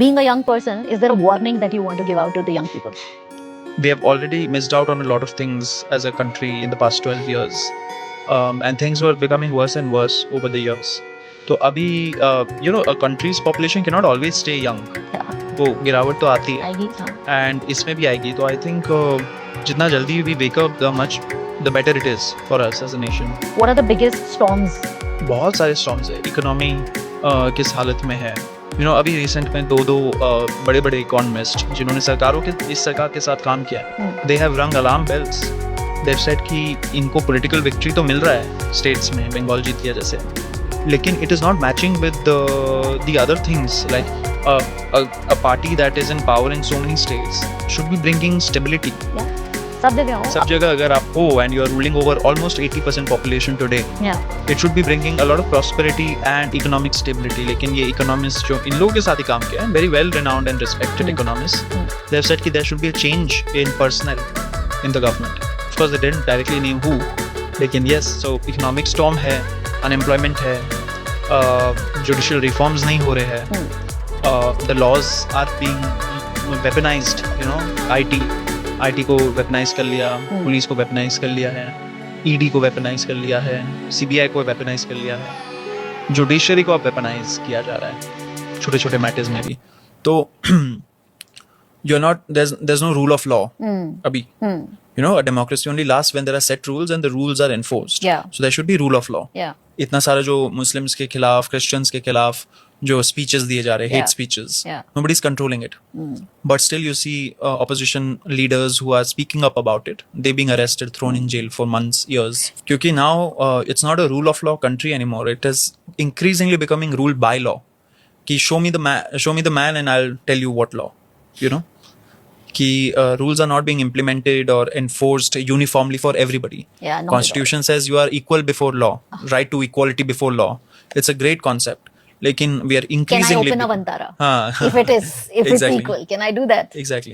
Being a young person, is there a warning that you want to give out to the young people? We have already missed out on a lot of things as a country in the past 12 years. And things were becoming worse and worse over the years. तो अभी a country's population cannot always stay young. Yeah. वो गिरावट तो आती है आएगी, हाँ. And इसमें भी आएगी. तो आई थिंक जितना जल्दी we wake up the better it is for us as a nation. What are the biggest storms? बहुत सारे स्टॉर्म्स है. इकोनॉमी किस हालत में है. अभी रिसेंट में दो बड़े बड़े इकोनॉमिस्ट जिन्होंने इस सरकार के साथ काम किया है, they have rung alarm bells. They have said कि इनको पॉलिटिकल विक्ट्री तो मिल रहा है स्टेट्स में, बंगाल जीत गया जैसे, लेकिन it is not matching with the other things. Like a party that is in power in so many states should be bringing stability. Yeah. सब जगह अगर आप हो and you are ruling over almost 80% population today, Yeah. it should be bringing a lot of prosperity and economic stability. लेकिन ये economists जो इन लोगों के साथ ही काम किया है, very well renowned and respected economists, they have said कि there should be a change in personnel in the government. Of course they didn't directly name who, लेकिन yes, so economic storm है, unemployment है, judicial reforms नहीं हो रहे हैं, the laws are being weaponized. IT को weaponise कर लिया, पुलिस को वेपनाइज कर लिया है, ED को वेपनाइज कर लिया है, CBI को वेपनाइज कर लिया है, जुडिशरी को अब वेपनाइज किया जा रहा है छोटे छोटे मैटर्स में भी. तो there's no rule of law अभी. A democracy only lasts when there are set rules and the rules are enforced. Yeah. So there should be rule of law. Yeah. इतना सारा जो मुस्लिम्स के खिलाफ, क्रिश्चियंस के खिलाफ जो स्पीचेस दिए जा रहे हैं, hate speeches, nobody is controlling it. But still you see opposition leaders who are speaking up about it, they being arrested, thrown in jail for months, years. Because now it's not a rule of law country anymore. It is increasingly becoming ruled by law. कि show me the man and I'll tell you what law. कि rules are not being implemented or enforced uniformly for everybody. Yeah, not Constitution says you are equal before law, right to equality before law. It's a great concept. लेकिन we are increasingly. Can I open a Vantara? हाँ. If it's Exactly. equal, can I do that? Exactly.